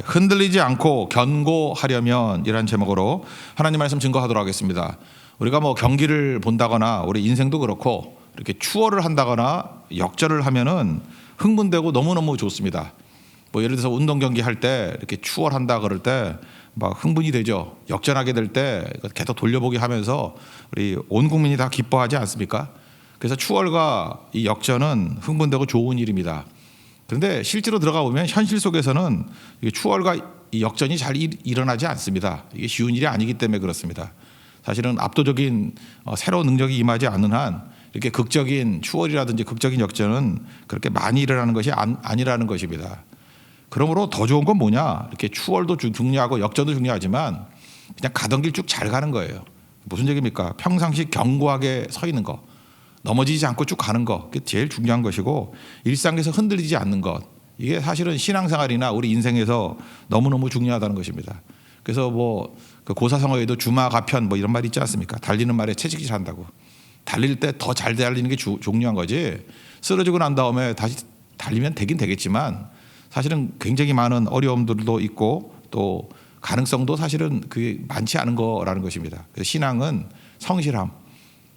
흔들리지 않고 견고하려면 이라는 제목으로 하나님 말씀 증거하도록 하겠습니다. 우리가 뭐 경기를 본다거나 우리 인생도 그렇고 이렇게 추월을 한다거나 역전을 하면은 흥분되고 너무너무 좋습니다. 뭐 예를 들어서 운동 경기 할 때 이렇게 추월한다 그럴 때 막 흥분이 되죠. 역전하게 될 때 계속 돌려보기 하면서 우리 온 국민이 다 기뻐하지 않습니까? 그래서 추월과 이 역전은 흥분되고 좋은 일입니다. 그런데 실제로 들어가 보면 현실 속에서는 추월과 이 역전이 잘 일어나지 않습니다. 이게 쉬운 일이 아니기 때문에 그렇습니다. 사실은 압도적인 새로운 능력이 임하지 않는 한 이렇게 극적인 추월이라든지 극적인 역전은 그렇게 많이 일어나는 것이 아니라는 것입니다. 그러므로 더 좋은 건 뭐냐? 이렇게 추월도 중요하고 역전도 중요하지만 그냥 가던 길 쭉 잘 가는 거예요. 무슨 얘기입니까? 평상시 견고하게 서 있는 거, 넘어지지 않고 쭉 가는 거, 그게 제일 중요한 것이고 일상에서 흔들리지 않는 것, 이게 사실은 신앙생활이나 우리 인생에서 너무너무 중요하다는 것입니다. 그래서 뭐 그 고사성어에도 주마가편 뭐 이런 말이 있지 않습니까? 달리는 말에 채찍질 한다고. 달릴 때 더 잘 달리는 게 중요한 거지. 쓰러지고 난 다음에 다시 달리면 되긴 되겠지만 사실은 굉장히 많은 어려움들도 있고 또 가능성도 사실은 그게 많지 않은 거라는 것입니다. 그래서 신앙은 성실함,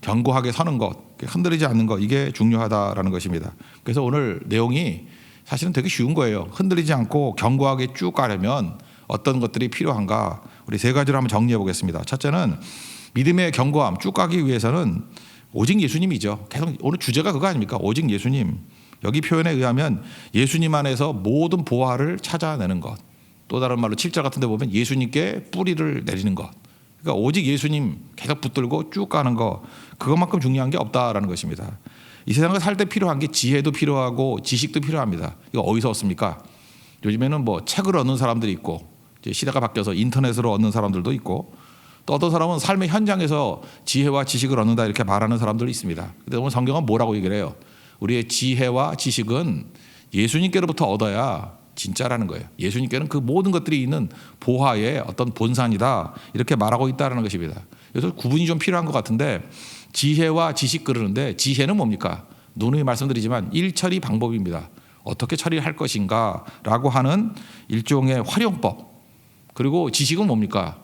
견고하게 서는 것, 흔들리지 않는 것, 이게 중요하다라는 것입니다. 그래서 오늘 내용이 사실은 되게 쉬운 거예요. 흔들리지 않고 견고하게 쭉 가려면 어떤 것들이 필요한가, 우리 세 가지로 한번 정리해 보겠습니다. 첫째는 믿음의 견고함, 쭉 가기 위해서는 오직 예수님이죠. 계속 오늘 주제가 그거 아닙니까? 오직 예수님. 여기 표현에 의하면 예수님 안에서 모든 보화를 찾아내는 것. 또 다른 말로 7절 같은 데 보면 예수님께 뿌리를 내리는 것. 그러니까 오직 예수님 계속 붙들고 쭉 가는 거, 그것만큼 중요한 게 없다라는 것입니다. 이 세상을 살 때 필요한 게 지혜도 필요하고 지식도 필요합니다. 이거 어디서 얻습니까? 요즘에는 뭐 책을 얻는 사람들이 있고 이제 시대가 바뀌어서 인터넷으로 얻는 사람들도 있고 또 어떤 사람은 삶의 현장에서 지혜와 지식을 얻는다 이렇게 말하는 사람들이 있습니다. 근데 오늘 성경은 뭐라고 얘기를 해요? 우리의 지혜와 지식은 예수님께로부터 얻어야 진짜라는 거예요. 예수님께는 그 모든 것들이 있는 보화의 어떤 본산이다 이렇게 말하고 있다는 것입니다. 그래서 구분이 좀 필요한 것 같은데 지혜와 지식 그러는데 지혜는 뭡니까? 누누이 말씀드리지만 일처리 방법입니다. 어떻게 처리할 것인가 라고 하는 일종의 활용법. 그리고 지식은 뭡니까?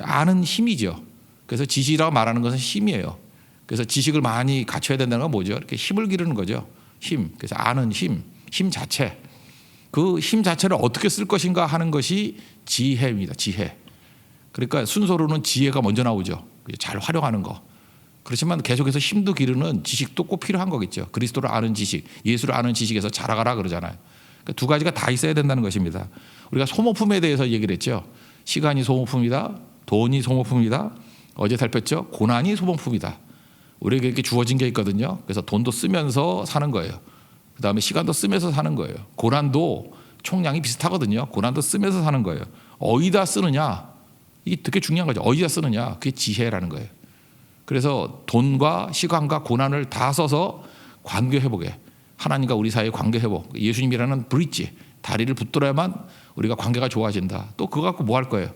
아는 힘이죠. 그래서 지식이라고 말하는 것은 힘이에요. 그래서 지식을 많이 갖춰야 된다는 건 뭐죠? 이렇게 힘을 기르는 거죠. 힘. 그래서 아는 힘, 힘 자체. 그 힘 자체를 어떻게 쓸 것인가 하는 것이 지혜입니다. 지혜. 그러니까 순서로는 지혜가 먼저 나오죠. 잘 활용하는 거. 그렇지만 계속해서 힘도 기르는 지식도 꼭 필요한 거겠죠. 그리스도를 아는 지식, 예수를 아는 지식에서 자라가라 그러잖아요. 그러니까 두 가지가 다 있어야 된다는 것입니다. 우리가 소모품에 대해서 얘기를 했죠. 시간이 소모품이다. 돈이 소모품이다. 어제 살폈죠. 고난이 소모품이다. 우리에게 이렇게 주어진 게 있거든요. 그래서 돈도 쓰면서 사는 거예요. 그다음에 시간도 쓰면서 사는 거예요. 고난도 총량이 비슷하거든요. 고난도 쓰면서 사는 거예요. 어디다 쓰느냐, 이게 되게 중요한 거죠. 어디다 쓰느냐, 그게 지혜라는 거예요. 그래서 돈과 시간과 고난을 다 써서 관계 회복에, 하나님과 우리 사이의 관계 회복, 예수님이라는 브릿지, 다리를 붙들어야만 우리가 관계가 좋아진다. 또 그거 갖고 뭐 할 거예요?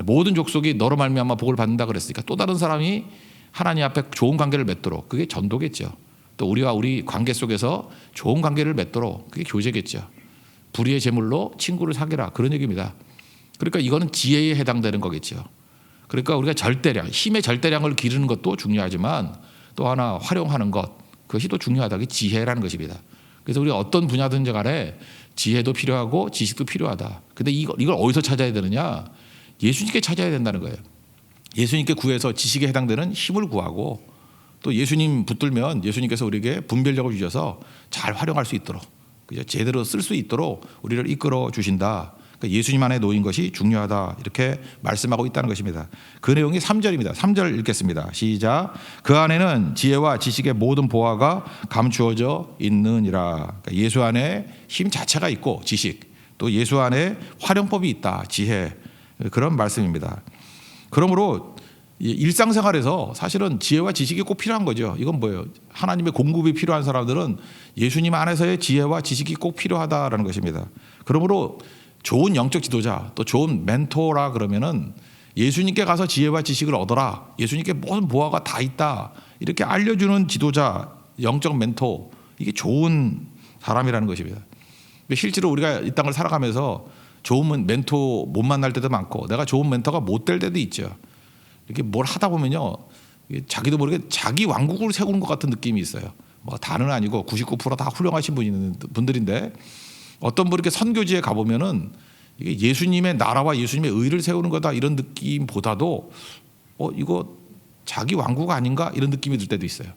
모든 족속이 너로 말미암아 복을 받는다 그랬으니까 또 다른 사람이 하나님 앞에 좋은 관계를 맺도록, 그게 전도겠죠. 또 우리와 우리 관계 속에서 좋은 관계를 맺도록, 그게 교제겠죠. 불의의 제물로 친구를 사귀라, 그런 얘기입니다. 그러니까 이거는 지혜에 해당되는 거겠죠. 그러니까 우리가 절대량, 힘의 절대량을 기르는 것도 중요하지만 또 하나 활용하는 것, 그것이 또 중요하다. 그게 지혜라는 것입니다. 그래서 우리가 어떤 분야든지 간에 지혜도 필요하고 지식도 필요하다. 근데 이걸 어디서 찾아야 되느냐? 예수님께 찾아야 된다는 거예요. 예수님께 구해서 지식에 해당되는 힘을 구하고 또 예수님 붙들면 예수님께서 우리에게 분별력을 주셔서 잘 활용할 수 있도록, 제대로 쓸 수 있도록 우리를 이끌어 주신다. 그러니까 예수님 안에 놓인 것이 중요하다, 이렇게 말씀하고 있다는 것입니다. 그 내용이 3절입니다. 3절 읽겠습니다. 시작. 그 안에는 지혜와 지식의 모든 보화가 감추어져 있느니라. 그러니까 예수 안에 힘 자체가 있고 지식, 또 예수 안에 활용법이 있다, 지혜, 그런 말씀입니다. 그러므로 일상생활에서 사실은 지혜와 지식이 꼭 필요한 거죠. 이건 뭐예요? 하나님의 공급이 필요한 사람들은 예수님 안에서의 지혜와 지식이 꼭 필요하다라는 것입니다. 그러므로 좋은 영적 지도자, 또 좋은 멘토라 그러면은 예수님께 가서 지혜와 지식을 얻어라, 예수님께 모든 보화가 다 있다, 이렇게 알려주는 지도자, 영적 멘토, 이게 좋은 사람이라는 것입니다. 실제로 우리가 이 땅을 살아가면서 좋은 멘토 못 만날 때도 많고 내가 좋은 멘토가 못 될 때도 있죠. 이렇게 뭘 하다 보면요, 자기도 모르게 자기 왕국을 세우는 것 같은 느낌이 있어요. 뭐 다는 아니고 99%다 훌륭하신 분들인데 어떤 분 이렇게 선교지에 가보면은 이게 예수님의 나라와 예수님의 의를 세우는 거다 이런 느낌보다도 이거 자기 왕국 아닌가 이런 느낌이 들 때도 있어요.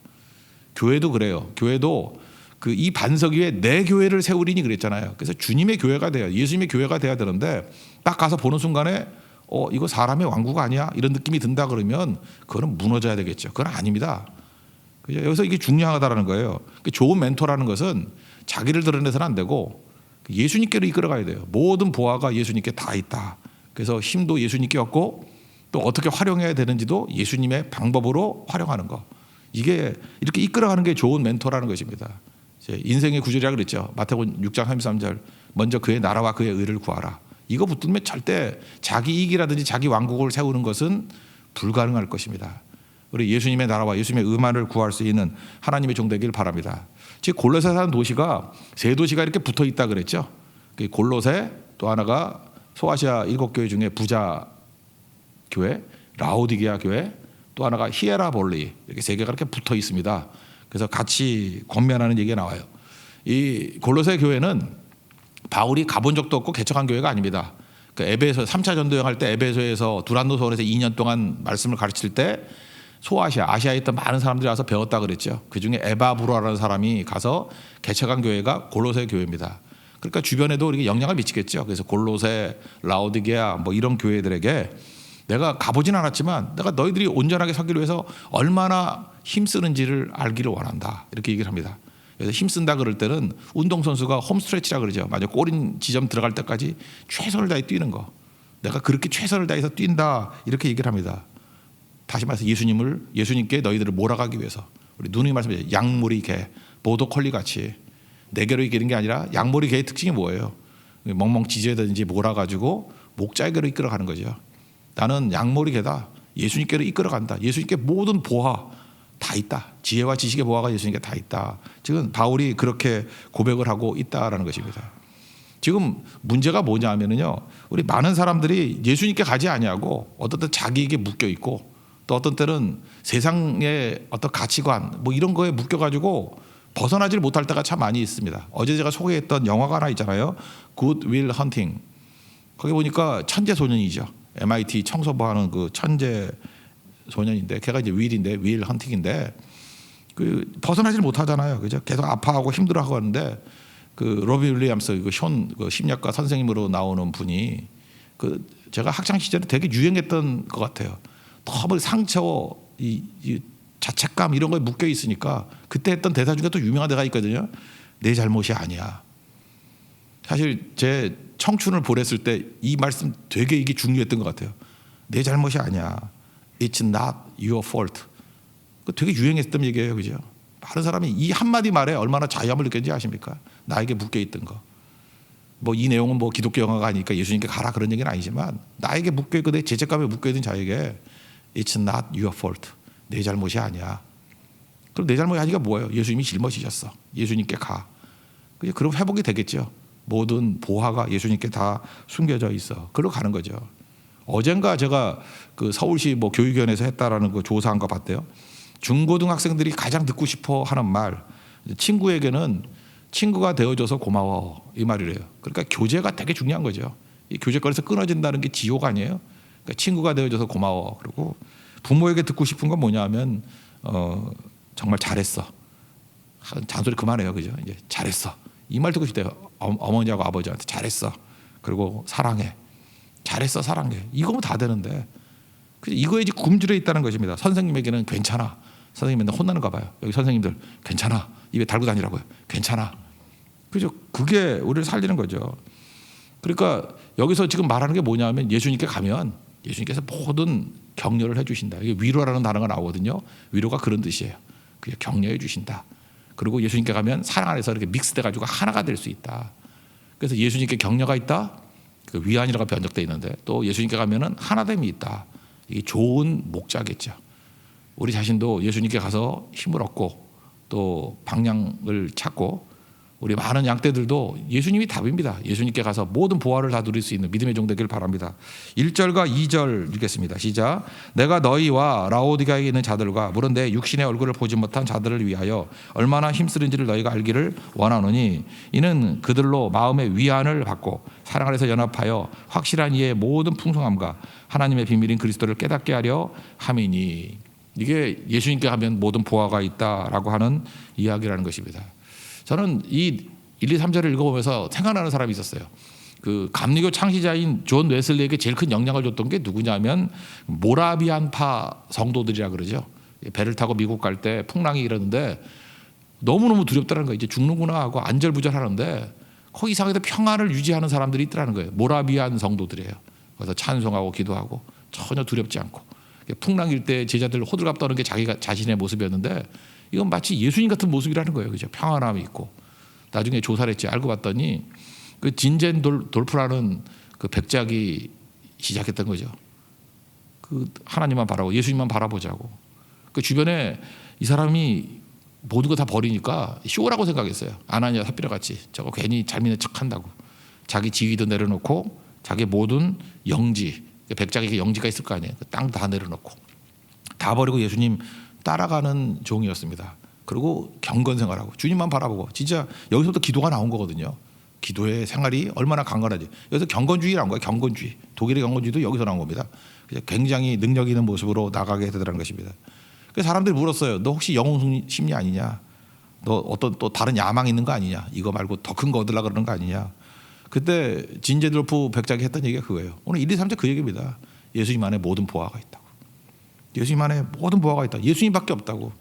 교회도 그래요. 교회도 이 반석 위에 내 교회를 세우리니 그랬잖아요. 그래서 주님의 교회가 돼야, 예수님의 교회가 돼야 되는데 딱 가서 보는 순간에 이거 사람의 왕국 아니야 이런 느낌이 든다 그러면 그거는 무너져야 되겠죠. 그건 아닙니다. 그죠? 여기서 이게 중요하다라는 거예요. 좋은 멘토라는 것은 자기를 드러내서는 안 되고 예수님께로 이끌어가야 돼요. 모든 보화가 예수님께 다 있다. 그래서 힘도 예수님께 얻고 또 어떻게 활용해야 되는지도 예수님의 방법으로 활용하는 거. 이게 이렇게 이끌어가는 게 좋은 멘토라는 것입니다. 인생의 구절이라고 그랬죠. 마태복음 6장 33절. 먼저 그의 나라와 그의 의를 구하라. 이거 붙들면 절대 자기 이익이라든지 자기 왕국을 세우는 것은 불가능할 것입니다. 우리 예수님의 나라와 예수님의 의만을 구할 수 있는 하나님의 종 되길 바랍니다. 즉 골로새라는 도시가 세 도시가 이렇게 붙어 있다 그랬죠. 골로새, 또 하나가 소아시아 7교회 중에 부자 교회, 라오디게아 교회, 또 하나가 히에라볼리, 이렇게 세 개가 이렇게 붙어 있습니다. 그래서 같이 권면하는 얘기가 나와요. 이 골로새 교회는 바울이 가본 적도 없고 개척한 교회가 아닙니다. 에베소 3차 전도 여행할 때 에베소에서 두란노 서원에서 2년 동안 말씀을 가르칠 때 소아시아, 아시아에 있던 많은 사람들이 와서 배웠다 그랬죠. 그중에 에바브로라는 사람이 가서 개척한 교회가 골로새 교회입니다. 그러니까 주변에도 이렇게 영향을 미치겠죠. 그래서 골로새, 라오디게아 뭐 이런 교회들에게 내가 가보진 않았지만 내가 너희들이 온전하게 서기를 위해서 얼마나 힘쓰는지를 알기를 원한다. 이렇게 얘기를 합니다. 그래서 힘쓴다 그럴 때는 운동선수가 홈스트레치라 그러죠. 만약 골인 지점 들어갈 때까지 최선을 다해 뛰는 거. 내가 그렇게 최선을 다해서 뛴다. 이렇게 얘기를 합니다. 다시 말해서 예수님께 너희들을 몰아가기 위해서. 우리 누누이 말씀하셨죠. 양모리 개, 보도컬리 같이 네 개로 이기는 게 아니라 양모리 개의 특징이 뭐예요? 멍멍 지지해든지 몰아가지고 목자에게로 이끌어가는 거죠. 나는 양모리 개다. 예수님께로 이끌어간다. 예수님께 모든 보화 다 있다. 지혜와 지식의 보화가 예수님께 다 있다. 지금 바울이 그렇게 고백을 하고 있다라는 것입니다. 지금 문제가 뭐냐 하면은요, 우리 많은 사람들이 예수님께 가지 아니하고 어떤 때 자기에게 묶여 있고 또 어떤 때는 세상의 어떤 가치관 뭐 이런 거에 묶여 가지고 벗어나질 못할 때가 참 많이 있습니다. 어제 제가 소개했던 영화가 하나 있잖아요. Good Will Hunting. 거기 보니까 천재 소년이죠. MIT 청소부 하는 그 천재 소년인데 걔가 이제 윌 헌팅인데 벗어나질 못하잖아요. 그죠? 계속 아파하고 힘들어하고 하는데 로빈 윌리엄스 심리학과 선생님으로 나오는 분이 제가 학창 시절에 되게 유행했던 것 같아요. 너무 상처, 이 자책감 이런 거에 묶여 있으니까 그때 했던 대사 중에 또 유명한 대사가 있거든요. 내 잘못이 아니야. 사실 제 청춘을 보냈을 때 이 말씀 되게 이게 중요했던 것 같아요. 내 잘못이 아니야. It's not your fault. 되게 유행했던 얘기예요, 그죠? 많은 사람이 이 한마디 말에 얼마나 자유함을 느꼈는지 아십니까? 나에게 묶여있던 거. 뭐 이 내용은 뭐 기독교 영화가 아니니까 예수님께 가라 그런 얘기는 아니지만 나에게 묶여있고 내 죄책감에 묶여있던 자에게 It's not your fault. 내 잘못이 아니야. 그럼 내 잘못이 아니가 뭐예요? 예수님이 짊어지셨어. 예수님께 가. 그럼 회복이 되겠죠. 모든 보화가 예수님께 다 숨겨져 있어. 그러고 가는 거죠. 어젠가 제가 서울시 뭐 교육위원회에서 했다라는 그 조사한 거 봤대요. 중고등학생들이 가장 듣고 싶어 하는 말, 친구에게는 친구가 되어줘서 고마워 이 말이래요. 그러니까 교제가 되게 중요한 거죠. 이 교제거리에서 끊어진다는 게 지옥 아니에요? 그러니까 친구가 되어줘서 고마워. 그리고 부모에게 듣고 싶은 건 뭐냐면 정말 잘했어. 잔소리 그만해요, 그죠? 이제 잘했어. 이 말 듣고 싶대요. 어머니하고 아버지한테 잘했어. 그리고 사랑해. 잘했어, 사랑해. 이거면 다 되는데 이거에 이제 굶주려 있다는 것입니다. 선생님에게는 괜찮아. 선생님 맨날 혼나는가 봐요. 여기 선생님들 괜찮아. 입에 달고 다니라고요. 괜찮아. 그죠? 그게 우리를 살리는 거죠. 그러니까 여기서 지금 말하는 게 뭐냐면 예수님께 가면 예수님께서 모든 격려를 해주신다. 이게 위로라는 단어가 나오거든요. 위로가 그런 뜻이에요. 그게 격려해 주신다. 그리고 예수님께 가면 사랑 안에서 이렇게 믹스돼 가지고 하나가 될 수 있다. 그래서 예수님께 격려가 있다. 그 위안이라고 변적되어 있는데 또 예수님께 가면은 하나됨이 있다. 이게 좋은 목자겠죠. 우리 자신도 예수님께 가서 힘을 얻고 또 방향을 찾고 우리 많은 양떼들도 예수님이 답입니다. 예수님께 가서 모든 보화를 다 누릴 수 있는 믿음의 종 되길 바랍니다. 1절과 2절 읽겠습니다. 시작. 내가 너희와 라오디가에 있는 자들과 물은 내 육신의 얼굴을 보지 못한 자들을 위하여 얼마나 힘쓰는지를 너희가 알기를 원하노니 이는 그들로 마음의 위안을 받고 사랑 안에서 연합하여 확실한 이의 모든 풍성함과 하나님의 비밀인 그리스도를 깨닫게 하려 함이니. 이게 예수님께 하면 모든 보화가 있다라고 하는 이야기라는 것입니다. 저는 이 1, 2, 3절을 읽어보면서 생각나는 사람이 있었어요. 그 감리교 창시자인 존 웨슬리에게 제일 큰 영향을 줬던 게 누구냐면 모라비안파 성도들이라 그러죠. 배를 타고 미국 갈 때 풍랑이 이러는데 너무너무 두렵다는 거예요. 이제 죽는구나 하고 안절부절하는데 거기 이상하게 평안을 유지하는 사람들이 있더라는 거예요. 모라비안 성도들이에요. 그래서 찬송하고 기도하고 전혀 두렵지 않고 풍랑일 때 제자들 호들갑 떠는 게 자기가 자신의 모습이었는데 이건 마치 예수님 같은 모습이라는 거예요. 그죠? 평안함이 있고. 나중에 조사를 했지. 알고 봤더니 그 진젠 돌프라는 그 백작이 시작했던 거죠. 그 하나님만 바라고 예수님만 바라보자고. 그 주변에 이 사람이 모든 거 다 버리니까 쇼라고 생각했어요. 아나니아 삽비라 같이 저거 괜히 잘 믿는 척한다고. 자기 지위도 내려놓고 자기 모든 영지, 백작에게 영지가 있을 거 아니에요. 땅 다 내려놓고 다 버리고 예수님 따라가는 종이었습니다. 그리고 경건생활하고 주님만 바라보고 진짜 여기서부터 기도가 나온 거거든요. 기도의 생활이 얼마나 강건하지. 여기서 경건주의라는 거예요. 경건주의. 독일의 경건주의도 여기서 나온 겁니다. 굉장히 능력 있는 모습으로 나가게 되더라는 것입니다. 그래서 사람들이 물었어요. 너 혹시 영웅 심리 아니냐? 너 어떤 또 다른 야망 있는 거 아니냐? 이거 말고 더 큰 거 얻으려고 그러는 거 아니냐? 그때 진제돌프 백작이 했던 얘기가 그거예요. 오늘 1, 2, 3절 그 얘기입니다. 예수님 안에 모든 보화가 있다고. 예수님 안에 모든 보화가 있다. 예수님밖에 없다고.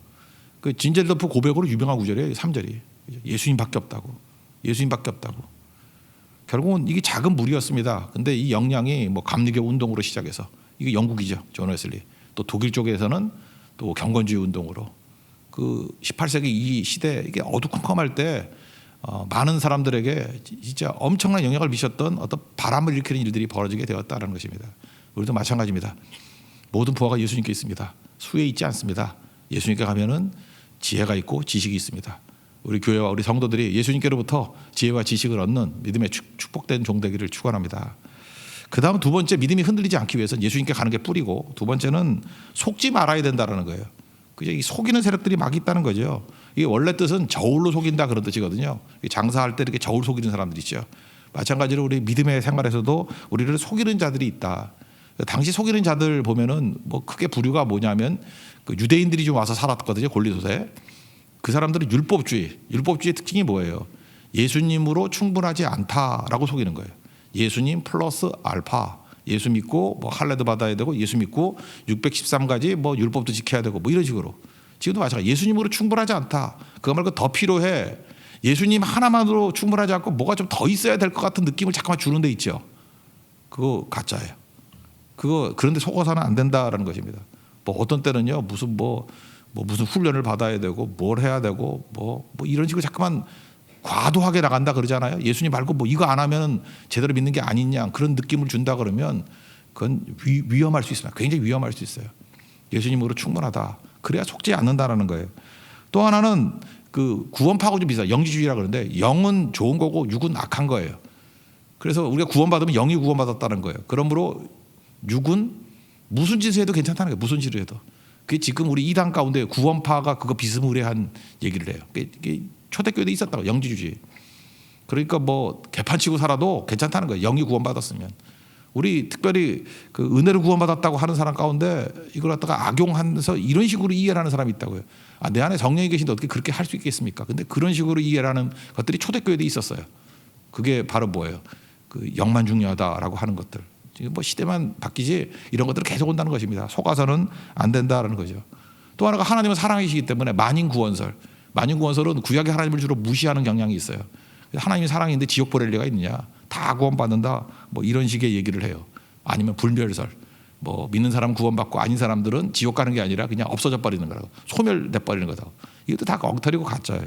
그 진제돌프 고백으로 유명한 구절이에요. 3절이. 예수님밖에 없다고. 예수님밖에 없다고. 결국은 이게 작은 무리였습니다. 근데 이 영향이 뭐 감리교 운동으로 시작해서 이게 영국이죠. 존 웨슬리. 또 독일 쪽에서는 또 경건주의 운동으로 그 18세기 이 시대 이게 어두컴컴할 때 많은 사람들에게 진짜 엄청난 영향을 미쳤던 어떤 바람을 일으키는 일들이 벌어지게 되었다는 것입니다. 우리도 마찬가지입니다. 모든 부하가 예수님께 있습니다. 수에 있지 않습니다. 예수님께 가면은 지혜가 있고 지식이 있습니다. 우리 교회와 우리 성도들이 예수님께로부터 지혜와 지식을 얻는 믿음의 축복된 종 되기를 축원합니다. 그 다음 두 번째, 믿음이 흔들리지 않기 위해서는 예수님께 가는 게 뿌리고, 두 번째는 속지 말아야 된다는 거예요. 그죠? 이 속이는 세력들이 막 있다는 거죠. 이게 원래 뜻은 저울로 속인다 그런 뜻이거든요. 장사할 때 이렇게 저울 속이는 사람들이 있죠. 마찬가지로 우리 믿음의 생활에서도 우리를 속이는 자들이 있다. 당시 속이는 자들 보면은 뭐 크게 부류가 뭐냐면 그 유대인들이 좀 와서 살았거든요. 골리도에. 그 사람들은 율법주의 특징이 뭐예요? 예수님으로 충분하지 않다라고 속이는 거예요. 예수님 플러스 알파. 예수 믿고 뭐 할례도 받아야 되고 예수 믿고 613가지 뭐 율법도 지켜야 되고 뭐 이런 식으로. 지금도 마찬가지. 예수님으로 충분하지 않다. 그거 말고 더 필요해. 예수님 하나만으로 충분하지 않고 뭐가 좀 더 있어야 될 것 같은 느낌을 잠깐만 주는 데 있죠. 그거 가짜예요. 그거 그런데 속아서는 안 된다라는 것입니다. 뭐 어떤 때는요 무슨 무슨 훈련을 받아야 되고 뭘 해야 되고 뭐 이런 식으로 잠깐만 과도하게 나간다 그러잖아요. 예수님 말고 뭐 이거 안 하면 제대로 믿는 게 아니냐 그런 느낌을 준다 그러면 그건 위험할 수 있습니다. 굉장히 위험할 수 있어요. 예수님으로 충분하다. 그래야 속지 않는다라는 거예요. 또 하나는 그 구원파하고 좀 비슷해요. 영지주의라 그러는데 영은 좋은 거고 육은 악한 거예요. 그래서 우리가 구원받으면 영이 구원받았다는 거예요. 그러므로 육은 무슨 짓을 해도 괜찮다는 거예요. 무슨 짓을 해도. 그게 지금 우리 이단 가운데 구원파가 그거 비스무리한 얘기를 해요. 이게 초대교회도 있었다고 영지주의. 그러니까 뭐 개판치고 살아도 괜찮다는 거예요. 영이 구원받았으면. 우리 특별히 그 은혜를 구원받았다고 하는 사람 가운데 이걸 갖다가 악용하면서 이런 식으로 이해를 하는 사람이 있다고요. 아, 내 안에 성령이 계신데 어떻게 그렇게 할 수 있겠습니까? 근데 그런 식으로 이해를 하는 것들이 초대교회도 있었어요. 그게 바로 뭐예요? 그 영만 중요하다라고 하는 것들. 뭐 시대만 바뀌지 이런 것들은 계속 온다는 것입니다. 속아서는 안 된다라는 거죠. 또 하나가 하나님은 사랑이시기 때문에 만인구원설. 만인구원설은 구약의 하나님을 주로 무시하는 경향이 있어요. 하나님이 사랑인데 지옥 보낼 리가 있느냐? 다 구원받는다. 뭐 이런 식의 얘기를 해요. 아니면 불멸설. 뭐 믿는 사람 구원받고 아닌 사람들은 지옥 가는 게 아니라 그냥 없어져 버리는 거라고. 소멸돼 버리는 거다. 이것도 다 엉터리고 가짜예요.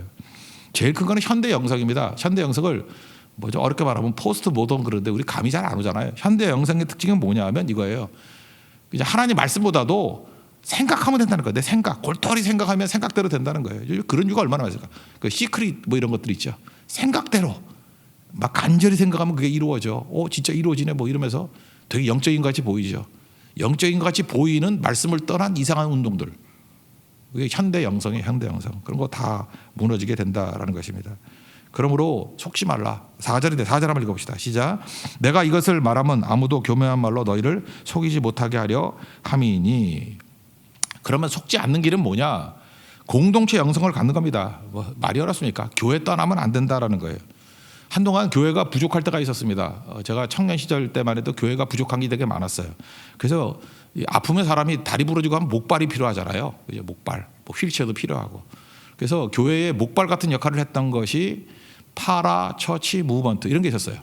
제일 큰 거는 현대 영성입니다. 현대 영성을 뭐죠? 어렵게 말하면 포스트 모던 그런데 우리 감이 잘 안 오잖아요. 현대 영성의 특징은 뭐냐면 이거예요. 이제 하나님 말씀보다도 생각하면 된다는 거예요. 내 생각, 골똘히 생각하면 생각대로 된다는 거예요. 그런 이유가 얼마나 많습니까? 그 시크릿 뭐 이런 것들 있죠. 생각대로 막 간절히 생각하면 그게 이루어져. 진짜 이루어지네 뭐 이러면서 되게 영적인 것 같이 보이죠. 영적인 것 같이 보이는 말씀을 떠난 이상한 운동들. 그게 현대 영성이에요. 현대 영성. 그런 거 다 무너지게 된다라는 것입니다. 그러므로 속지 말라. 4절인데 4절 한번 읽어봅시다. 시작. 내가 이것을 말하면 아무도 교묘한 말로 너희를 속이지 못하게 하려 함이니. 그러면 속지 않는 길은 뭐냐? 공동체 영성을 갖는 겁니다. 뭐 말이 어렵습니까? 교회 떠나면 안 된다라는 거예요. 한동안 교회가 부족할 때가 있었습니다. 제가 청년 시절 때만 해도 교회가 부족한 게 되게 많았어요. 그래서 아프면 사람이 다리 부러지고 하면 목발이 필요하잖아요. 목발, 뭐 휠체어도 필요하고. 그래서 교회에 목발 같은 역할을 했던 것이 파라, 처치, 무브먼트 이런 게 있었어요.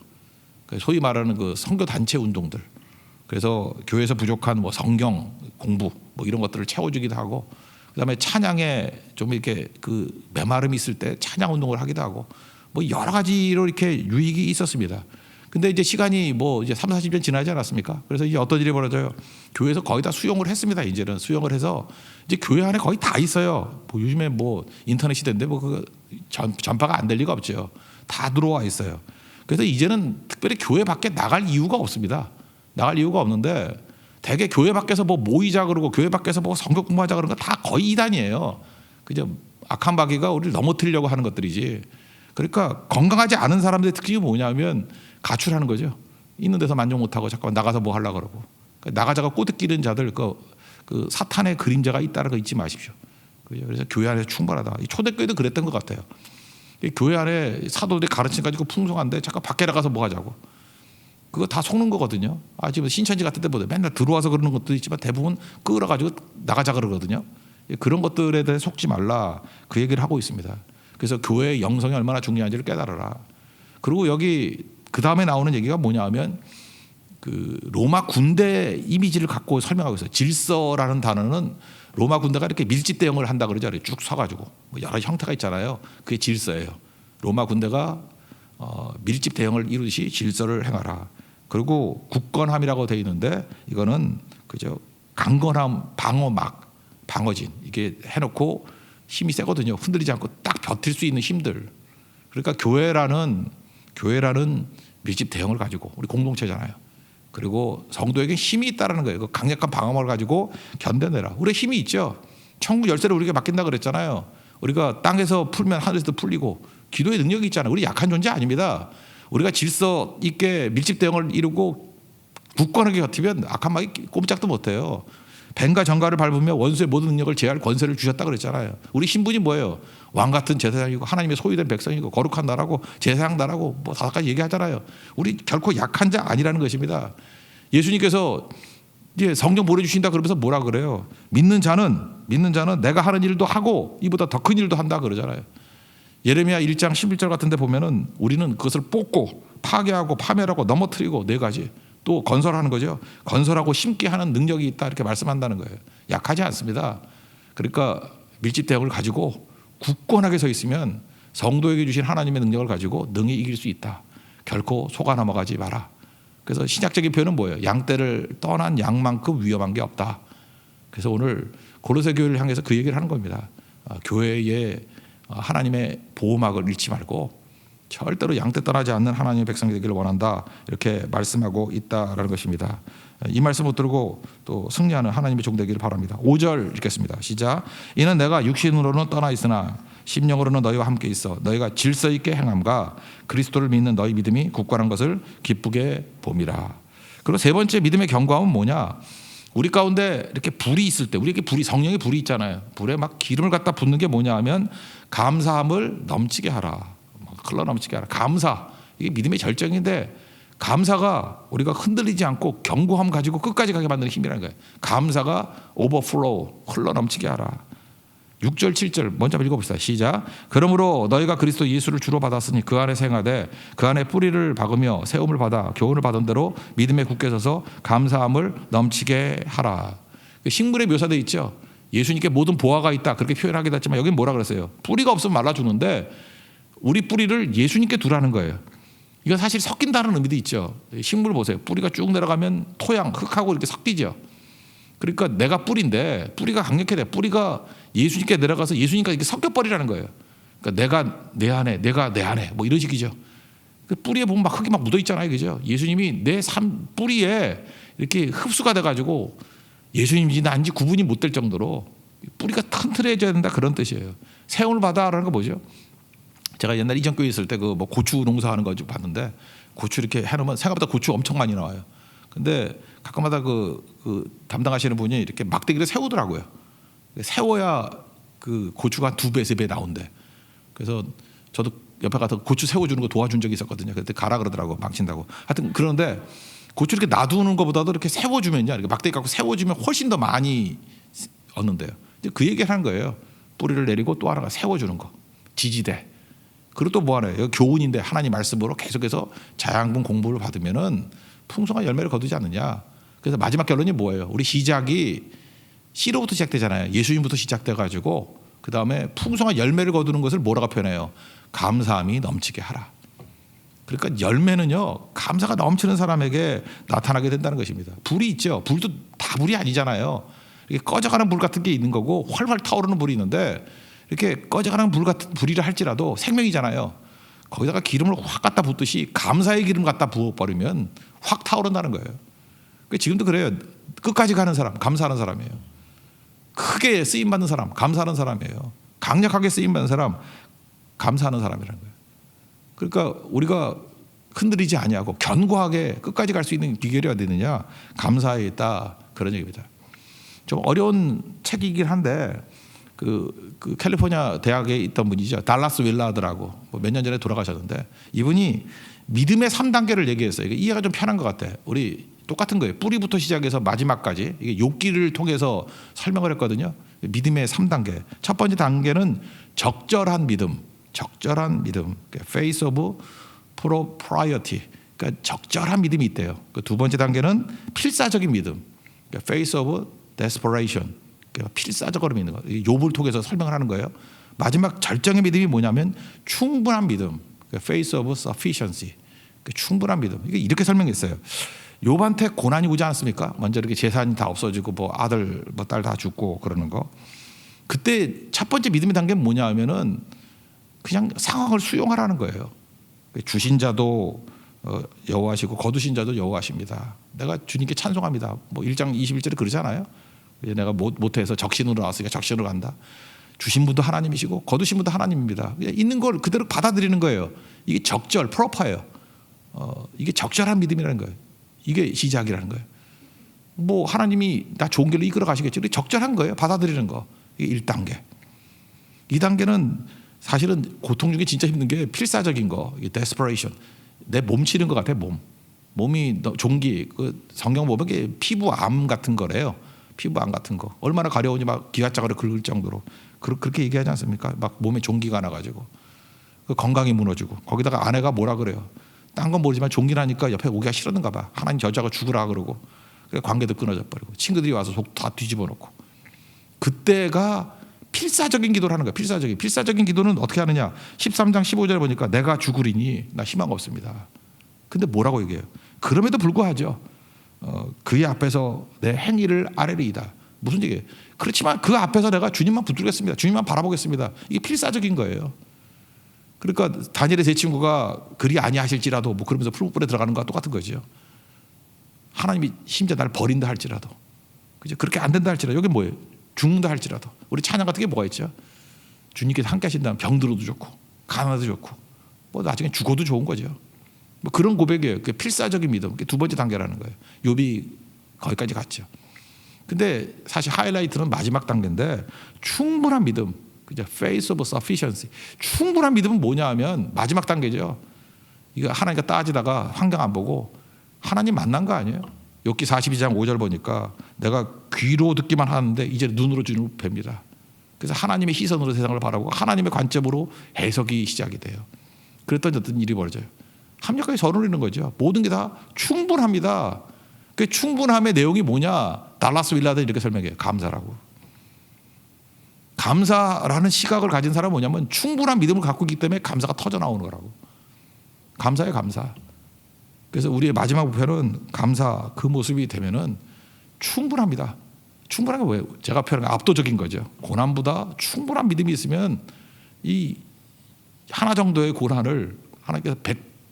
소위 말하는 그 선교 단체 운동들. 그래서 교회에서 부족한 뭐 성경 공부 뭐 이런 것들을 채워주기도 하고, 그다음에 찬양에 좀 이렇게 그 메마름이 있을 때 찬양 운동을 하기도 하고, 뭐 여러 가지로 이렇게 유익이 있었습니다. 근데 이제 시간이 뭐 이제 3, 40년 지나지 않았습니까? 그래서 이제 어떤 일이 벌어져요? 교회에서 거의 다 수용을 했습니다. 이제는 수용을 해서 이제 교회 안에 거의 다 있어요. 뭐 요즘에 뭐 인터넷 시대인데 뭐 그 전파가 안 될 리가 없죠. 다 들어와 있어요. 그래서 이제는 특별히 교회 밖에 나갈 이유가 없습니다. 나갈 이유가 없는데 대개 교회 밖에서 뭐 모이자 그러고 교회 밖에서 뭐 성경 공부하자 그러는 거 다 거의 이단이에요. 그죠? 악한 마귀가 우리를 넘어뜨리려고 하는 것들이지. 그러니까 건강하지 않은 사람들의 특징이 뭐냐면 가출하는 거죠. 있는 데서 만족 못하고 잠깐 나가서 뭐 하려고 그러고. 그러니까 나가자가 꼬드기는 자들 그 사탄의 그림자가 있다는 거 잊지 마십시오. 그래서 교회 안에서 충분하다. 초대교회도 그랬던 것 같아요. 교회 안에 사도들이 가르침 가지고 풍성한데 잠깐 밖에 나가서 뭐 하자고. 그거 다 속는 거거든요. 지금 신천지 같은 데 보세요. 맨날 들어와서 그러는 것도 있지만 대부분 끌어가지고 나가자 그러거든요. 그런 것들에 대해 속지 말라. 그 얘기를 하고 있습니다. 그래서 교회의 영성이 얼마나 중요한지를 깨달아라. 그리고 여기 그 다음에 나오는 얘기가 뭐냐 하면 그 로마 군대 이미지를 갖고 설명하고 있어요. 질서라는 단어는 로마 군대가 이렇게 밀집 대응을 한다 그러죠. 쭉 서가지고 뭐 여러 형태가 있잖아요. 그게 질서예요. 로마 군대가 밀집 대응을 이루듯이 질서를 행하라. 그리고 굳건함이라고 되어 있는데 이거는 그죠, 강건함, 방어막, 방어진 이게 해놓고 힘이 세거든요. 흔들리지 않고 딱 버틸 수 있는 힘들. 그러니까 교회라는 밀집 대응을 가지고 우리 공동체잖아요. 그리고 성도에게 힘이 있다라는 거예요. 그 강력한 방어막을 가지고 견뎌내라. 우리 힘이 있죠. 천국 열쇠를 우리에게 맡긴다 그랬잖아요. 우리가 땅에서 풀면 하늘에서도 풀리고, 기도의 능력이 있잖아요. 우리 약한 존재 아닙니다. 우리가 질서 있게 밀집 대응을 이루고 굳건하게 버티면 악한 마귀 꼼짝도 못해요. 뱀과 정갈을 밟으며 원수의 모든 능력을 제할 권세를 주셨다 그랬잖아요. 우리 신분이 뭐예요? 왕 같은 제사장이고 하나님의 소유된 백성이고 거룩한 나라고 제사장 나라고 뭐 다섯 가지 얘기하잖아요. 우리 결코 약한 자 아니라는 것입니다. 예수님께서 이제 성경 보내주신다 그러면서 뭐라 그래요? 믿는 자는 내가 하는 일도 하고 이보다 더 큰 일도 한다 그러잖아요. 예레미야 1장 11절 같은 데 보면은 우리는 그것을 뽑고 파괴하고 파멸하고 넘어뜨리고 네 가지 또 건설하는 거죠. 건설하고 심게 하는 능력이 있다 이렇게 말씀한다는 거예요. 약하지 않습니다. 그러니까 밀집 대응을 가지고 굳건하게 서 있으면 성도에게 주신 하나님의 능력을 가지고 능히 이길 수 있다. 결코 속아 넘어가지 마라. 그래서 신약적인 표현은 뭐예요? 양떼를 떠난 양만큼 위험한 게 없다. 그래서 오늘 고로새 교회를 향해서 그 얘기를 하는 겁니다. 교회에 하나님의 보호막을 잃지 말고 절대로 양떼 떠나지 않는 하나님의 백성이 되기를 원한다. 이렇게 말씀하고 있다라는 것입니다. 이 말씀 붙들고 또 승리하는 하나님의 종 되기를 바랍니다. 5절 읽겠습니다. 시작. 이는 내가 육신으로는 떠나 있으나 심령으로는 너희와 함께 있어 너희가 질서 있게 행함과 그리스도를 믿는 너희 믿음이 굳건한 것을 기쁘게 봄이라. 그리고 세 번째 믿음의 견고함은 뭐냐? 우리 가운데 이렇게 불이 있을 때, 우리에게 불이, 성령의 불이 있잖아요. 불에 막 기름을 갖다 붓는 게 뭐냐 하면 감사함을 넘치게 하라. 흘러 넘치게 하라. 감사, 이게 믿음의 절정인데 감사가 우리가 흔들리지 않고 견고함 가지고 끝까지 가게 만드는 힘이라는 거예요. 감사가 오버플로우, 흘러 넘치게 하라. 6절 7절 먼저 읽어봅시다. 시작. 그러므로 너희가 그리스도 예수를 주로 받았으니 그 안에 생하되 그 안에 뿌리를 박으며 세움을 받아 교훈을 받은 대로 믿음에 굳게 서서 감사함을 넘치게 하라. 식물에 묘사되어 있죠. 예수님께 모든 보화가 있다 그렇게 표현하기도 했지만 여기는 뭐라 그랬어요? 뿌리가 없으면 말라 죽는데 우리 뿌리를 예수님께 두라는 거예요. 이건 사실 섞인다는 의미도 있죠. 식물 보세요. 뿌리가 쭉 내려가면 토양, 흙하고 이렇게 섞이죠. 그러니까 내가 뿌리인데 뿌리가 강력해야 돼. 뿌리가 예수님께 내려가서 예수님과 이렇게 섞여버리라는 거예요. 그러니까 내가 내 안에 뭐 이런 식이죠. 그 뿌리에 보면 막 흙이 막 묻어 있잖아요, 그죠? 예수님이 내 삶 뿌리에 이렇게 흡수가 돼가지고 예수님인지 나인지 구분이 못 될 정도로 뿌리가 튼튼해져야 된다, 그런 뜻이에요. 세움을 받아라는 거 뭐죠? 제가 옛날 이전 교회 있을 때 그 뭐 고추 농사하는 거 봤는데, 고추 이렇게 해놓으면 생각보다 고추 엄청 많이 나와요. 근데 가끔마다 그 담당하시는 분이 이렇게 막대기를 세우더라고요. 세워야 그 고추가 한 2배, 3배 나온대. 그래서 저도 옆에 가서 고추 세워주는 거 도와준 적이 있었거든요. 그때 가라 그러더라고, 망친다고. 하여튼 그런데 고추 이렇게 놔두는 것보다도 이렇게 세워주면요, 이렇게 막대기 갖고 세워주면 훨씬 더 많이 얻는데요. 이제 그 얘기를 하는 거예요. 뿌리를 내리고 또 하나가 세워주는 거, 지지대. 그리고 또 뭐 하나요? 여기 교훈인데 하나님 말씀으로 계속해서 자양분 공부를 받으면은 풍성한 열매를 거두지 않느냐. 그래서 마지막 결론이 뭐예요? 우리 시작이 씨로부터 시작되잖아요. 예수님부터 시작돼가지고 그 다음에 풍성한 열매를 거두는 것을 뭐라고 표현해요? 감사함이 넘치게 하라. 그러니까 열매는요, 감사가 넘치는 사람에게 나타나게 된다는 것입니다. 불이 있죠. 불도 다 불이 아니잖아요. 이렇게 꺼져가는 불 같은 게 있는 거고 활활 타오르는 불이 있는데, 이렇게 꺼져가는 불 같은 불이라 할지라도 생명이잖아요. 거기다가 기름을 확 갖다 붓듯이 감사의 기름 갖다 부어버리면 확 타오른다는 거예요. 지금도 그래요. 끝까지 가는 사람, 감사하는 사람이에요. 크게 쓰임받는 사람, 감사하는 사람이에요. 강력하게 쓰임받는 사람, 감사하는 사람이라는 거예요. 그러니까 우리가 흔들리지 아니하고 견고하게 끝까지 갈 수 있는 비결이 어디 있느냐? 감사에 있다, 그런 얘기입니다. 좀 어려운 책이긴 한데 그 캘리포니아 대학에 있던 분이죠. 달라스 윌라드라고, 몇 년 전에 돌아가셨는데, 이분이 믿음의 3단계를 얘기했어요. 이게 이해가 좀 편한 것 같아. 우리 똑같은 거예요. 뿌리부터 시작해서 마지막까지 이게 욥기를 통해서 설명을 했거든요. 믿음의 3단계. 첫 번째 단계는 적절한 믿음. 적절한 믿음. Face of propriety. 그러니까 적절한 믿음이 있대요. 두 번째 단계는 필사적인 믿음. Face of desperation. 필사적으로 믿는 거. 욥을 통해서 설명을 하는 거예요. 마지막 절정의 믿음이 뭐냐면 충분한 믿음. Face of sufficiency. 충분한 믿음. 이게 이렇게 설명했어요. 욥한테 고난이 오지 않았습니까? 먼저 이렇게 재산이 다 없어지고 뭐 아들 뭐 딸 다 죽고 그러는 거. 그때 첫 번째 믿음의 단계는 뭐냐 하면은 그냥 상황을 수용하라는 거예요. 주신 자도 여호와시고 거두신 자도 여호와십니다. 내가 주님께 찬송합니다. 뭐 1장 21절에 그러잖아요. 내가 못해서 적신으로 나왔으니까 적신으로 간다. 주신 분도 하나님이시고 거두신 분도 하나님입니다. 있는 걸 그대로 받아들이는 거예요. 이게 적절, 프로파예요. 이게 적절한 믿음이라는 거예요. 이게 시작이라는 거예요. 뭐 하나님이 나 좋은 길로 이끌어 가시겠지. 적절한 거예요. 받아들이는 거. 이게 1단계. 2단계는 사실은 고통 중에 진짜 힘든 게 필사적인 거. 이게 desperation. 내 몸 치는 것 같아. 몸이 종기. 그 성경 보면 게 피부암 같은 거래요. 피부암 같은 거. 얼마나 가려우니 막 기와장으로 긁을 정도로 그렇게 얘기하지 않습니까? 막 몸에 종기가 나가지고 그 건강이 무너지고, 거기다가 아내가 뭐라 그래요? 딴 건 모르지만 종기나니까 옆에 오기가 싫었는가 봐. 하나님 저자가 죽으라 그러고, 관계도 끊어져 버리고, 친구들이 와서 속 다 뒤집어 놓고. 그때가 필사적인 기도를 하는 거야. 필사적인 기도는 어떻게 하느냐? 13장 15절에 보니까 내가 죽으리니 나 희망 없습니다. 근데 뭐라고 얘기해요? 그럼에도 불구하죠. 그의 앞에서 내 행위를 아뢰리이다. 무슨 얘기예요? 그렇지만 그 앞에서 내가 주님만 붙들겠습니다. 주님만 바라보겠습니다. 이게 필사적인 거예요. 그러니까 다니엘의 세 친구가 그리 아니하실지라도 뭐 그러면서 풀무불에 들어가는 거와 똑같은 거죠. 하나님이 심지어 날 버린다 할지라도, 그죠? 그렇게 안 된다 할지라도, 여기 뭐예요? 죽는다 할지라도. 우리 찬양 같은 게 뭐가 있죠? 주님께서 함께 하신다면 병들어도 좋고 가난해도 좋고 뭐 나중에 죽어도 좋은 거죠. 뭐 그런 고백이에요. 그게 필사적인 믿음. 그게 두 번째 단계라는 거예요. 욥이 거기까지 갔죠. 근데 사실 하이라이트는 마지막 단계인데, 충분한 믿음. 그죠? Face of sufficiency. 충분한 믿음은 뭐냐 하면 마지막 단계죠. 이거 하나님과 따지다가 환경 안 보고 하나님 만난 거 아니에요? 욥기 42장 5절 보니까 내가 귀로 듣기만 하는데 이제 눈으로 주님을 뵙니다. 그래서 하나님의 시선으로 세상을 바라보고 하나님의 관점으로 해석이 시작이 돼요. 그랬더니 어떤 일이 벌어져요. 합력하게 서로 이는 거죠. 모든 게 다 충분합니다. 그 충분함의 내용이 뭐냐? 달라스 윌라드 이렇게 설명해요. 감사라고. 감사라는 시각을 가진 사람은 뭐냐면 충분한 믿음을 갖고 있기 때문에 감사가 터져 나오는 거라고. 감사예요, 감사. 그래서 우리의 마지막 목표는 감사, 그 모습이 되면은 충분합니다. 충분한 게 뭐예요? 제가 표현한 압도적인 거죠. 고난보다 충분한 믿음이 있으면 이 하나 정도의 고난을 하나님께서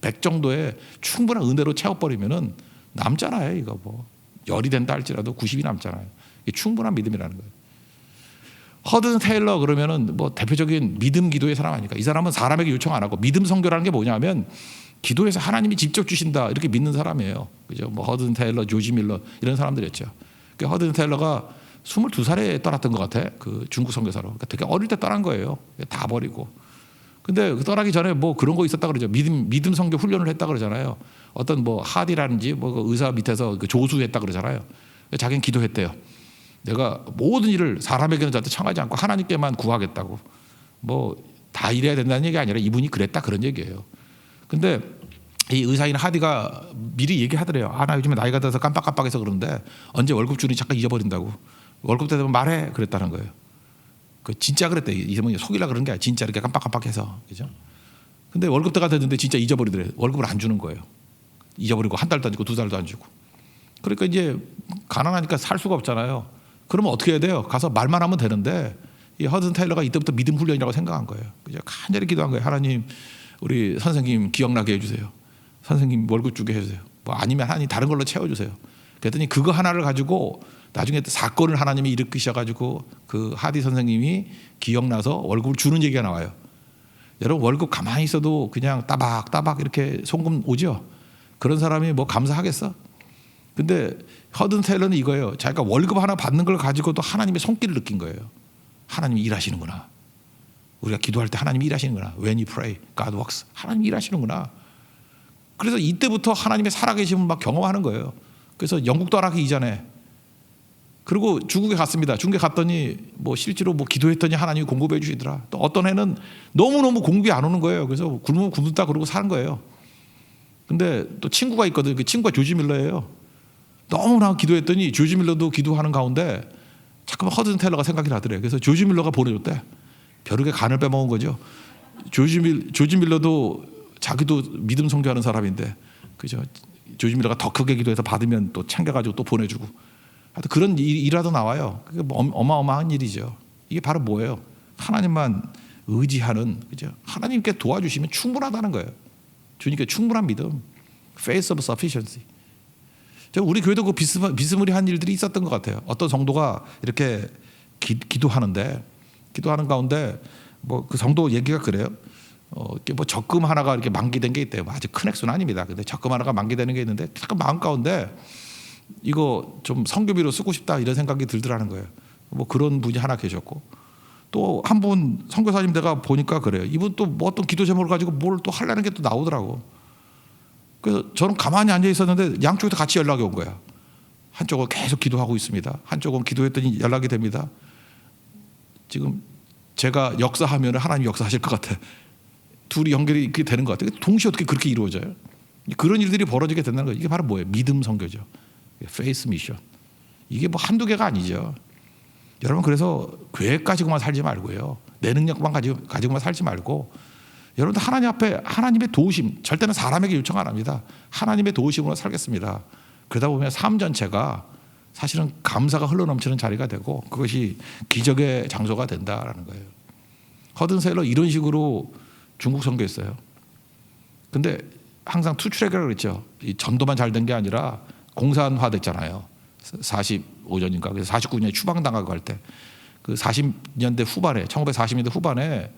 100 정도의 충분한 은혜로 채워버리면은 남잖아요. 이거 뭐 열이 된다 할지라도 90이 남잖아요. 이게 충분한 믿음이라는 거예요. 허든 테일러 그러면은 뭐 대표적인 믿음 기도의 사람 아니까. 이 사람은 사람에게 요청 안 하고 믿음 선교라는 게 뭐냐면 기도에서 하나님이 직접 주신다 이렇게 믿는 사람이에요. 그죠? 뭐 허든 테일러, 조지 밀러 이런 사람들이었죠. 그 허든 테일러가 22살에 떠났던 것 같아. 그 중국 선교사로. 그러니까 되게 어릴 때 떠난 거예요. 다 버리고. 근데 그 떠나기 전에 뭐 그런 거 있었다 그러죠. 믿음 선교 훈련을 했다 그러잖아요. 어떤 뭐 하디라든지 뭐 그 의사 밑에서 그 조수했다 그러잖아요. 자기는 기도했대요. 내가 모든 일을 사람에게는 절대 청하지 않고 하나님께만 구하겠다고. 뭐 다 이래야 된다는 얘기 아니라 이분이 그랬다 그런 얘기예요. 근데 이 의사인 하디가 미리 얘기하더래요. 나 요즘에 나이가 들어서 깜빡깜빡해서 그러는데 언제 월급 주니 잠깐 잊어버린다고. 월급 때 되면 말해 그랬다는 거예요. 그 진짜 그랬대. 이분이 속이려 그런 게 아니라 진짜 이렇게 깜빡깜빡해서. 그죠? 근데 월급 때가 됐는데 진짜 잊어버리더래요. 월급을 안 주는 거예요. 잊어버리고 한 달도 안 주고 2달도 안 주고. 그러니까 이제 가난하니까 살 수가 없잖아요. 그러면 어떻게 해야 돼요? 가서 말만 하면 되는데 이 허든 테일러가 이때부터 믿음 훈련이라고 생각한 거예요. 그죠? 간절히 기도한 거예요. 하나님 우리 선생님 기억나게 해주세요. 선생님 월급 주게 해주세요. 뭐 아니면 하나님 다른 걸로 채워주세요. 그랬더니 그거 하나를 가지고 나중에 사건을 하나님이 일으키셔가지고 그 하디 선생님이 기억나서 월급을 주는 얘기가 나와요. 여러분 월급 가만히 있어도 그냥 따박따박 이렇게 송금 오죠. 그런 사람이 뭐 감사하겠어? 근데 허든 테일러는 이거예요. 자기가 월급 하나 받는 걸 가지고도 하나님의 손길을 느낀 거예요. 하나님이 일하시는구나. 우리가 기도할 때 하나님이 일하시는구나. When you pray, God works. 하나님이 일하시는구나. 그래서 이때부터 하나님의 살아계심을 막 경험하는 거예요. 그래서 영국 떠나기 이전에 그리고 중국에 갔습니다. 중국에 갔더니 뭐 실제로 뭐 기도했더니 하나님이 공급해 주시더라. 또 어떤 애는 너무너무 공급이 안 오는 거예요. 그래서 굶으면 굶는다 그러고 사는 거예요. 근데 또 친구가 있거든요. 그 친구가 조지 밀러예요. 너무나 기도했더니 조지 밀러도 기도하는 가운데 자꾸만 허든 테일러가 생각이 나더래요. 그래서 조지 밀러가 보내줬대. 벼룩의 간을 빼먹은 거죠. 조지 밀러도 자기도 믿음 선교하는 사람인데, 그죠? 조지 밀러가 더 크게 기도해서 받으면 또 챙겨가지고 또 보내주고. 하여튼 그런 일이라도 나와요. 그게 어마어마한 일이죠. 이게 바로 뭐예요? 하나님만 의지하는, 그죠? 하나님께 도와주시면 충분하다는 거예요. 주님께 충분한 믿음. Faith of sufficiency. 우리 교회도 그 비스무리한 일들이 있었던 것 같아요. 어떤 성도가 이렇게 기도하는 가운데 뭐 그 성도 얘기가 그래요. 뭐 적금 하나가 이렇게 만기된 게 있대요. 아주 큰 액수는 아닙니다. 근데 적금 하나가 만기되는 게 있는데 잠깐 마음 가운데 이거 좀 선교비로 쓰고 싶다 이런 생각이 들더라는 거예요. 뭐 그런 분이 하나 계셨고 또 한 분 선교사님 내가 보니까 그래요. 이분 또 뭐 어떤 기도 제목을 가지고 뭘 또 하려는 게 또 나오더라고. 그래서 저는 가만히 앉아 있었는데 양쪽에서 같이 연락이 온 거야. 한쪽은 계속 기도하고 있습니다. 한쪽은 기도했더니 연락이 됩니다. 지금 제가 역사하면 하나님 역사하실 것 같아. 둘이 연결이 이렇게 되는 것 같아요. 동시에 어떻게 그렇게 이루어져요? 그런 일들이 벌어지게 된다는 거예요. 이게 바로 뭐예요? 믿음 선교죠. 페이스 미션. 이게 뭐 한두 개가 아니죠. 여러분 그래서 계획 가지고만 살지 말고요. 내 능력만 가지고만 살지 말고 여러분들 하나님 앞에 하나님의 도우심, 절대는 사람에게 요청 안 합니다. 하나님의 도우심으로 살겠습니다. 그러다 보면 삶 전체가 사실은 감사가 흘러넘치는 자리가 되고 그것이 기적의 장소가 된다라는 거예요. 허든 테일러 이런 식으로 중국 선교했어요. 근데 항상 투트랙이라고 그랬죠. 이 전도만 잘 된 게 아니라 공산화됐잖아요. 45년인가 그래서 49년에 추방당하고 할 때 그 40년대 후반에 1940년대 후반에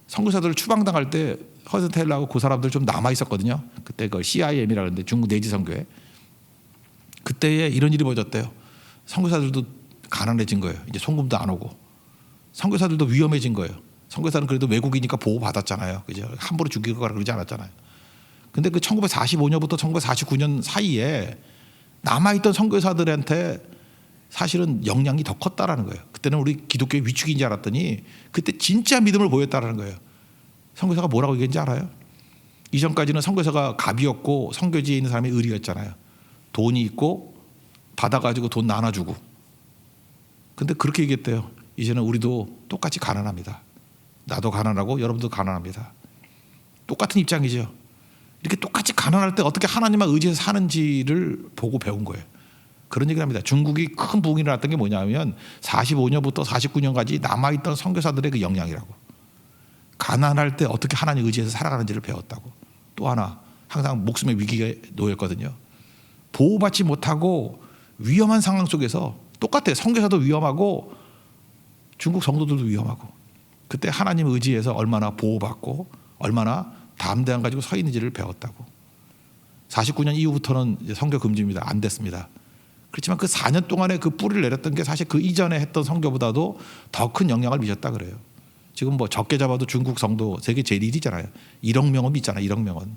선교사들을 추방당할 때 허든 테일러하고 그 사람들 좀 남아 있었거든요. 그때 그걸 CIM이라고 하는데 중국 내지 선교회. 그때에 이런 일이 벌어졌대요. 선교사들도 가난해진 거예요. 이제 송금도 안 오고 선교사들도 위험해진 거예요. 선교사는 그래도 외국이니까 보호 받았잖아요. 그죠? 함부로 죽이거나 그러지 않았잖아요. 근데 그 1945년부터 1949년 사이에 남아있던 선교사들한테 사실은 영향이 더 컸다라는 거예요. 그때는 우리 기독교의 위축인 줄 알았더니 그때 진짜 믿음을 보였다라는 거예요. 선교사가 뭐라고 얘기했는지 알아요? 이전까지는 선교사가 갑이었고 선교지에 있는 사람이 의리였잖아요. 돈이 있고 받아가지고 돈 나눠주고. 근데 그렇게 얘기했대요. 이제는 우리도 똑같이 가난합니다. 나도 가난하고 여러분도 가난합니다. 똑같은 입장이죠. 이렇게 똑같이 가난할 때 어떻게 하나님만 의지해서 사는지를 보고 배운 거예요. 그런 얘기를 합니다. 중국이 큰 부흥이 일어났던 게 뭐냐면 45년부터 49년까지 남아있던 선교사들의 그 영향이라고. 가난할 때 어떻게 하나님 의지해서 살아가는지를 배웠다고. 또 하나, 항상 목숨의 위기에 놓였거든요. 보호받지 못하고 위험한 상황 속에서 똑같아요. 선교사도 위험하고 중국 성도들도 위험하고, 그때 하나님 의지해서 얼마나 보호받고 얼마나 담대함 가지고 서 있는지를 배웠다고. 49년 이후부터는 이제 선교 금지입니다. 안 됐습니다. 그렇지만 그 4년 동안에 그 뿌리를 내렸던 게 사실 그 이전에 했던 선교보다도 더 큰 영향을 미쳤다 그래요. 지금 뭐 적게 잡아도 중국 성도 세계 제일 1위잖아요. 1억 명은 믿잖아. 1억 명은.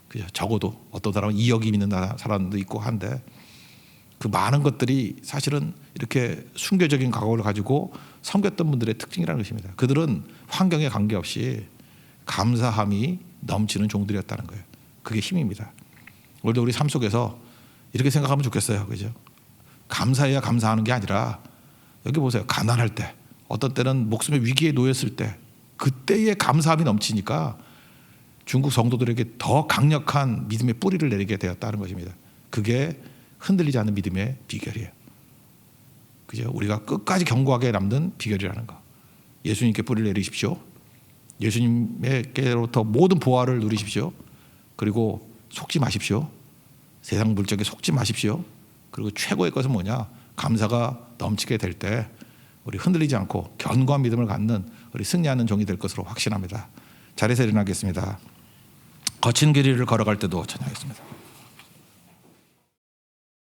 그죠? 적어도 어떤 사람은 2억이 믿는 사람도 있고 한데, 그 많은 것들이 사실은 이렇게 순교적인 각오를 가지고 섬겼던 분들의 특징이라는 것입니다. 그들은 환경에 관계없이 감사함이 넘치는 종들이었다는 거예요. 그게 힘입니다. 오늘도 우리 삶 속에서 이렇게 생각하면 좋겠어요. 그죠? 감사해야 감사하는 게 아니라, 여기 보세요. 가난할 때, 어떤 때는 목숨의 위기에 놓였을 때, 그때의 감사함이 넘치니까 중국 성도들에게 더 강력한 믿음의 뿌리를 내리게 되었다는 것입니다. 그게 흔들리지 않는 믿음의 비결이에요. 그죠? 우리가 끝까지 견고하게 남는 비결이라는 거. 예수님께 뿌리를 내리십시오. 예수님께로부터 모든 보화를 누리십시오. 그리고 속지 마십시오. 세상 물질에 속지 마십시오. 그리고 최고의 것은 뭐냐? 감사가 넘치게 될 때 우리 흔들리지 않고 견고한 믿음을 갖는 우리 승리하는 종이 될 것으로 확신합니다. 자리에서 일어나겠습니다. 거친 길이를 걸어갈 때도 찬양하겠습니다.